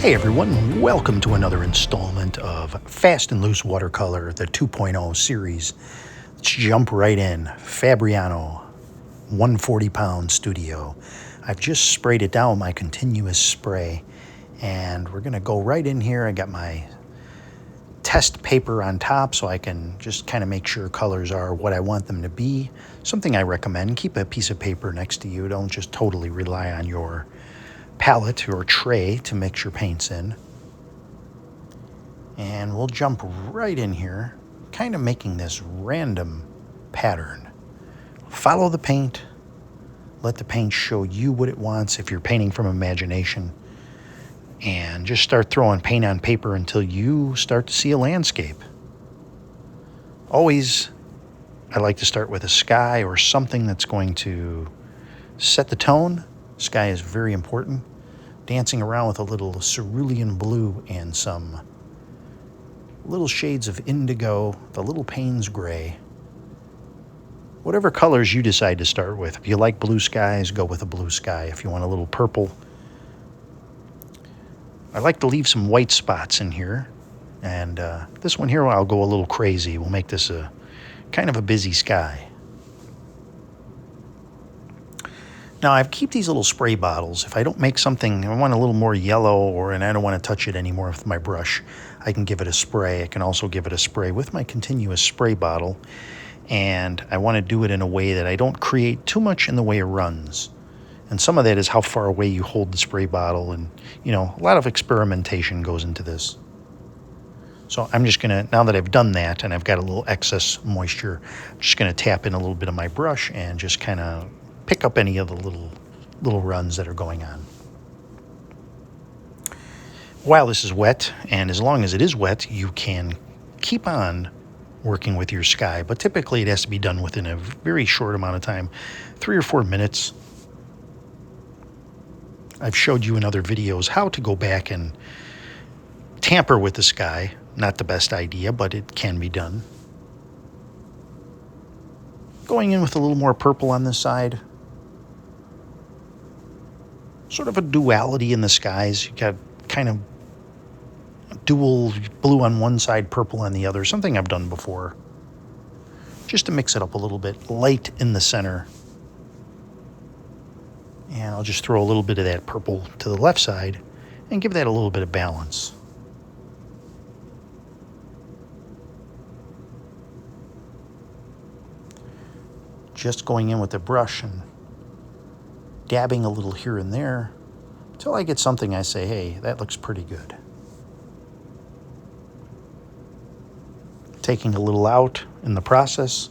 Hey everyone, welcome to another installment of Fast and Loose Watercolor, the 2.0 series. Let's jump right in. Fabriano, 140-pound studio. I've just sprayed it down with my continuous spray, and we're going to go right in here. I got my test paper on top so I can just kind of make sure colors are what I want them to be. Something I recommend, keep a piece of paper next to you. Don't just totally rely on your palette or tray to mix your paints in. And we'll jump right in here, kind of making this random pattern. Follow the paint, let the paint show you what it wants if you're painting from imagination, and just start throwing paint on paper until you start to see a landscape. Always, I like to start with a sky or something that's going to set the tone. Sky is very important. Dancing around with a little cerulean blue and some little shades of indigo, the little Payne's gray. Whatever colors you decide to start with. If you like blue skies, go with a blue sky. If you want a little purple. I like to leave some white spots in here. And this one here, I'll go a little crazy. We'll make this a kind of a busy sky. Now, I keep these little spray bottles. If I don't make something, I want a little more yellow, and I don't want to touch it anymore with my brush, I can give it a spray. I can also give it a spray with my continuous spray bottle, and I want to do it in a way that I don't create too much in the way of runs. And some of that is how far away you hold the spray bottle, and, a lot of experimentation goes into this. So I'm just going to, now that I've done that and I've got a little excess moisture, I'm just going to tap in a little bit of my brush and just kind of pick up any of the little runs that are going on. While this is wet, and as long as it is wet, you can keep on working with your sky, but typically it has to be done within a very short amount of time, 3 or 4 minutes. I've showed you in other videos how to go back and tamper with the sky. Not the best idea, but it can be done. Going in with a little more purple on this side. Sort of a duality in the skies. You got kind of dual blue on one side, purple on the other. Something I've done before. Just to mix it up a little bit. Light in the center. And I'll just throw a little bit of that purple to the left side and give that a little bit of balance. Just going in with the brush and dabbing a little here and there until I get something I say, hey, that looks pretty good. Taking a little out in the process.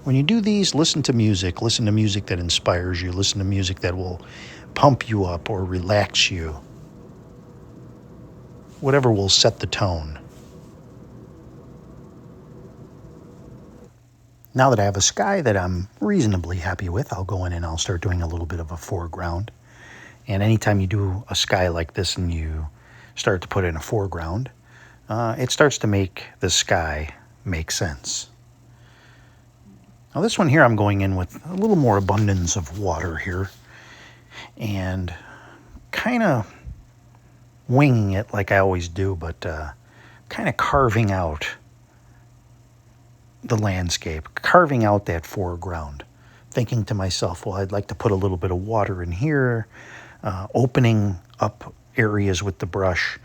When you do these, listen to music that inspires you, listen to music that will pump you up or relax you. Whatever will set the tone. Now that I have a sky that I'm reasonably happy with, I'll go in and I'll start doing a little bit of a foreground. And anytime you do a sky like this and you start to put in a foreground, it starts to make the sky make sense. Now this one here, I'm going in with a little more abundance of water here and kind of winging it like I always do, but kind of carving out the landscape, carving out that foreground, thinking to myself, well, I'd like to put a little bit of water in here, opening up areas with the brush.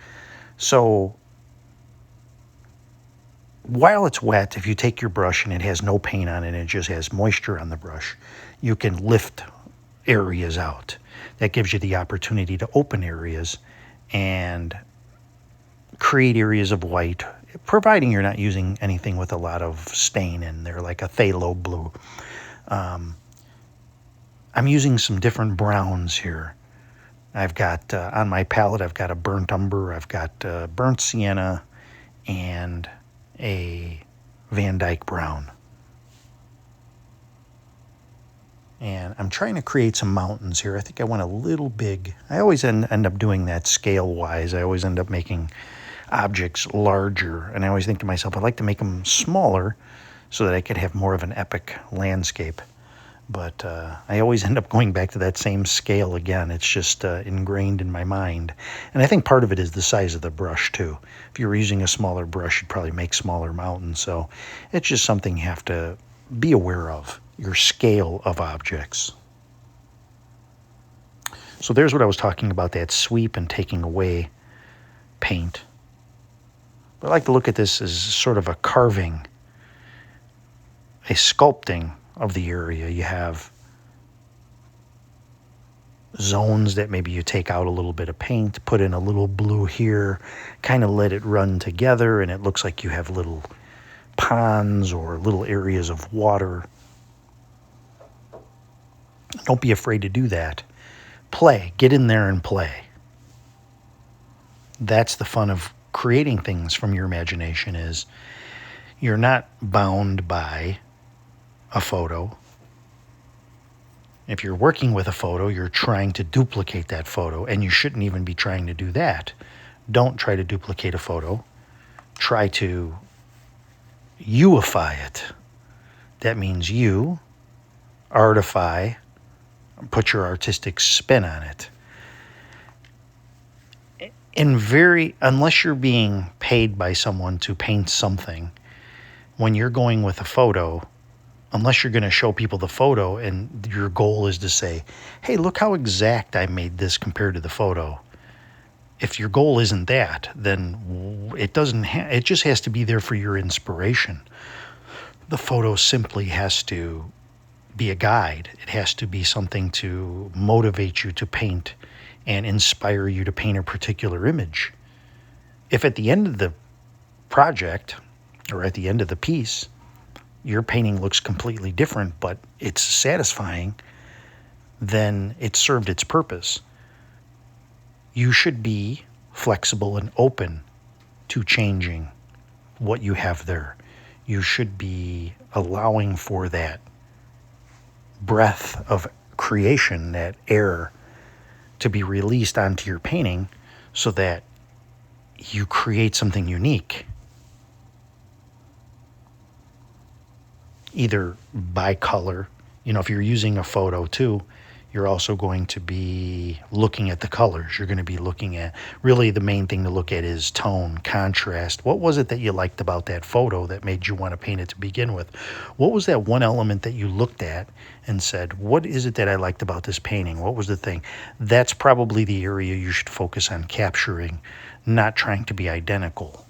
So while it's wet, if you take your brush and it has no paint on it and it just has moisture on the brush, you can lift areas out. That gives you the opportunity to open areas and create areas of white, providing you're not using anything with a lot of stain in there, like a phthalo blue. I'm using some different browns here. I've got, on my palette, I've got a burnt umber, I've got burnt sienna, and a Van Dyke brown. And I'm trying to create some mountains here. I think I want a little big. I always end up doing that scale-wise. I always end up making objects larger, and I always think to myself, I'd like to make them smaller so that I could have more of an epic landscape. But I always end up going back to that same scale again. It's just ingrained in my mind. And I think part of it is the size of the brush too. If you were using a smaller brush, you'd probably make smaller mountains. So it's just something you have to be aware of, your scale of objects. So there's what I was talking about, that sweep and taking away paint. But I like to look at this as sort of a carving, a sculpting of the area. You have zones that maybe you take out a little bit of paint, put in a little blue here, kind of let it run together, and it looks like you have little ponds or little areas of water. Don't be afraid to do that. Play. Get in there and play. That's the fun of creating things from your imagination, is you're not bound by a photo. If you're working with a photo, you're trying to duplicate that photo, and you shouldn't even be trying to do that. Don't try to duplicate a photo. Try to youify it. That means you artify, put your artistic spin on it. Unless you're being paid by someone to paint something, when you're going with a photo, unless you're going to show people the photo and your goal is to say, hey, look how exact I made this compared to the photo. If your goal isn't that, then it just has to be there for your inspiration. The photo simply has to be a guide. It has to be something to motivate you to paint and inspire you to paint a particular image. If at the end of the project or at the end of the piece, your painting looks completely different, but it's satisfying, then it served its purpose. You should be flexible and open to changing what you have there. You should be allowing for that breath of creation, that air, to be released onto your painting so that you create something unique. Either by color, if you're using a photo too, you're also going to be looking at the colors. You're going to be looking at, really the main thing to look at is tone, contrast. What was it that you liked about that photo that made you want to paint it to begin with? What was that one element that you looked at and said, what is it that I liked about this painting? What was the thing? That's probably the area you should focus on capturing, not trying to be identical.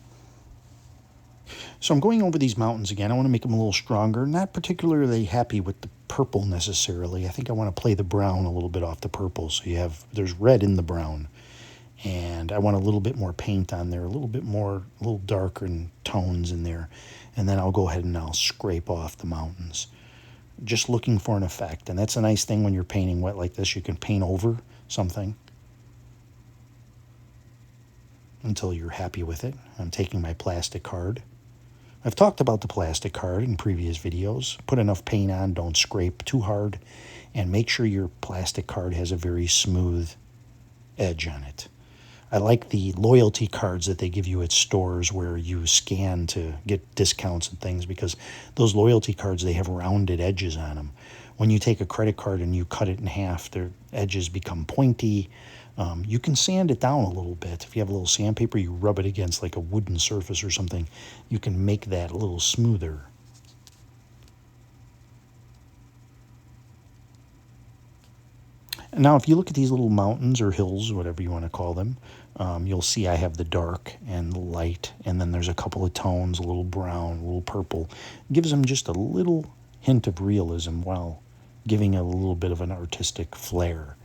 So I'm going over these mountains again. I want to make them a little stronger. Not particularly happy with the purple necessarily. I think I want to play the brown a little bit off the purple. So there's red in the brown. And I want a little bit more paint on there, a little darker in tones in there. And then I'll go ahead and I'll scrape off the mountains. Just looking for an effect. And that's a nice thing when you're painting wet like this. You can paint over something until you're happy with it. I'm taking my plastic card. I've talked about the plastic card in previous videos. Put enough paint on, don't scrape too hard, and make sure your plastic card has a very smooth edge on it. I like the loyalty cards that they give you at stores where you scan to get discounts and things, because those loyalty cards, they have rounded edges on them. When you take a credit card and you cut it in half, their edges become pointy. You can sand it down a little bit. If you have a little sandpaper, you rub it against like a wooden surface or something, you can make that a little smoother. And now if you look at these little mountains or hills, whatever you want to call them, you'll see I have the dark and the light, and then there's a couple of tones, a little brown, a little purple. It gives them just a little hint of realism while giving it a little bit of an artistic flair.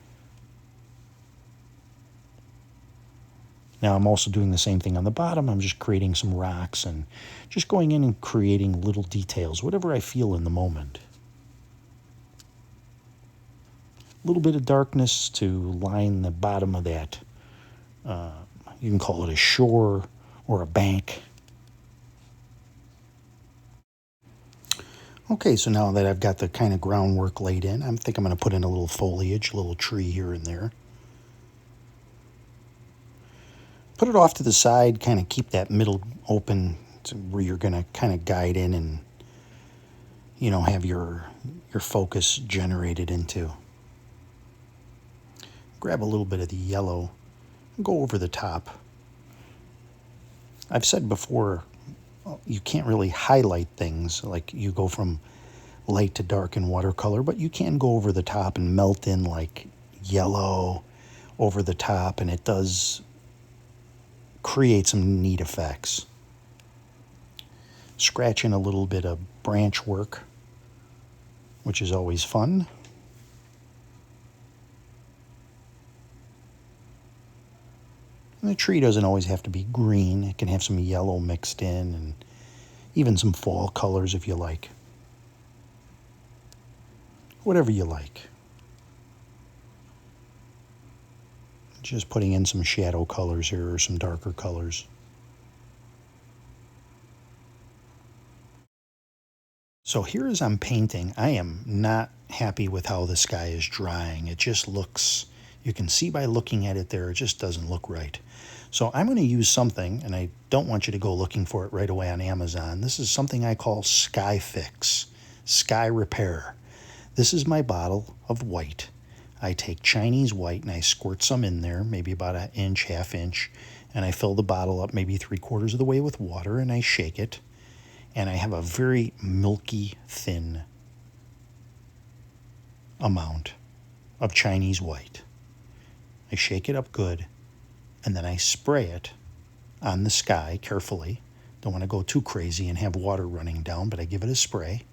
Now I'm also doing the same thing on the bottom. I'm just creating some rocks and just going in and creating little details, whatever I feel in the moment. A little bit of darkness to line the bottom of that. You can call it a shore or a bank. Okay, so now that I've got the kind of groundwork laid in, I think I'm going to put in a little foliage, a little tree here and there. Put it off to the side, kind of keep that middle open to where you're going to kind of guide in and have your focus generated into. Grab a little bit of the yellow and go over the top. I've said before, you can't really highlight things like you go from light to dark in watercolor, but you can go over the top and melt in like yellow over the top, and it does create some neat effects. Scratch in a little bit of branch work, which is always fun. And the tree doesn't always have to be green. It can have some yellow mixed in and even some fall colors if you like. Whatever you like. Just putting in some shadow colors here or some darker colors. So here as I'm painting, I am not happy with how the sky is drying. It just looks, you can see by looking at it there, it just doesn't look right. So I'm going to use something, and I don't want you to go looking for it right away on Amazon. This is something I call Sky Fix, Sky Repair. This is my bottle of white. I take Chinese white and I squirt some in there, maybe about an inch, half inch, and I fill the bottle up maybe 3/4 of the way with water, and I shake it. And I have a very milky, thin amount of Chinese white. I shake it up good, and then I spray it on the sky carefully. Don't want to go too crazy and have water running down, but I give it a spray,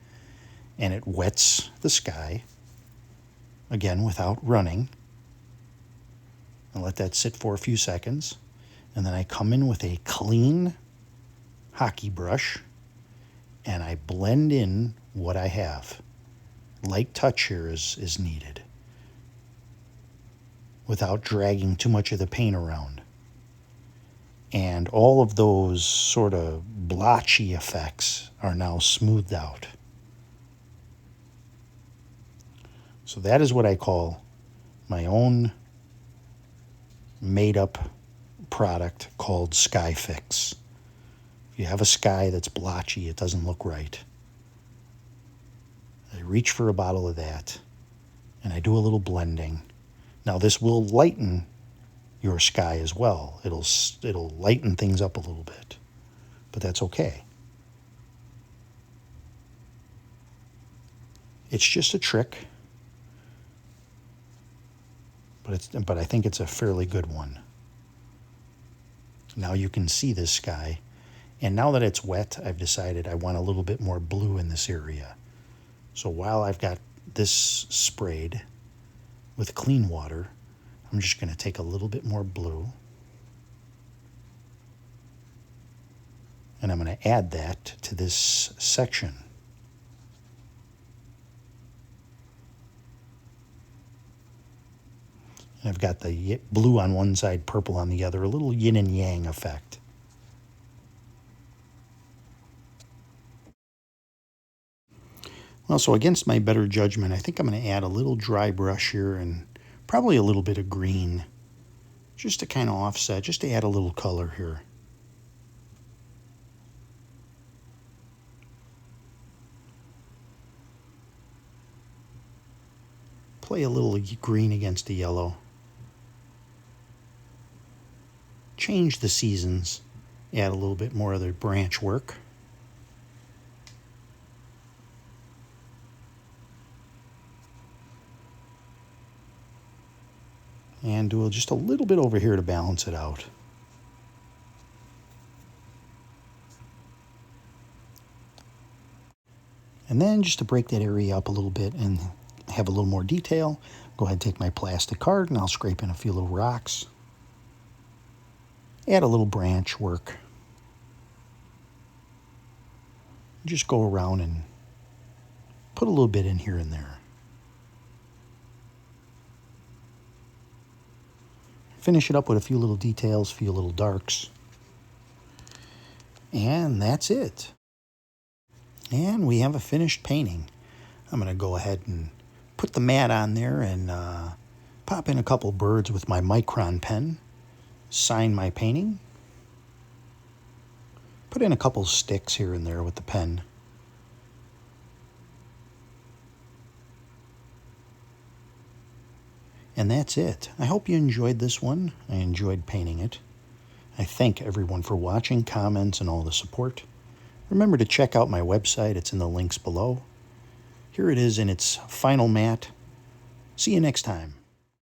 and it wets the sky, again, without running. I let that sit for a few seconds, and then I come in with a clean hockey brush, and I blend in what I have. Light touch here is needed without dragging too much of the paint around. And all of those sort of blotchy effects are now smoothed out. So that is what I call my own made-up product called Sky Fix. If you have a sky that's blotchy, it doesn't look right. I reach for a bottle of that, and I do a little blending. Now this will lighten your sky as well. It'll lighten things up a little bit, but that's okay. It's just a trick, but I think it's a fairly good one. Now you can see this sky. And now that it's wet, I've decided I want a little bit more blue in this area. So while I've got this sprayed with clean water, I'm just going to take a little bit more blue. And I'm going to add that to this section. And I've got the blue on one side, purple on the other, a little yin and yang effect. Well, so against my better judgment, I think I'm going to add a little dry brush here and probably a little bit of green, just to kind of offset, just to add a little color here. Play a little green against the yellow. Change the seasons, add a little bit more of the branch work. And do just a little bit over here to balance it out. And then just to break that area up a little bit and have a little more detail, go ahead and take my plastic card and I'll scrape in a few little rocks. Add a little branch work. Just go around and put a little bit in here and there. Finish it up with a few little details, a few little darks. And that's it. And we have a finished painting. I'm going to go ahead and put the mat on there and pop in a couple birds with my Micron pen. Sign my painting. Put in a couple sticks here and there with the pen. And that's it. I hope you enjoyed this one. I enjoyed painting it. I thank everyone for watching, comments, and all the support. Remember to check out my website. It's in the links below. Here it is in its final matte. See you next time.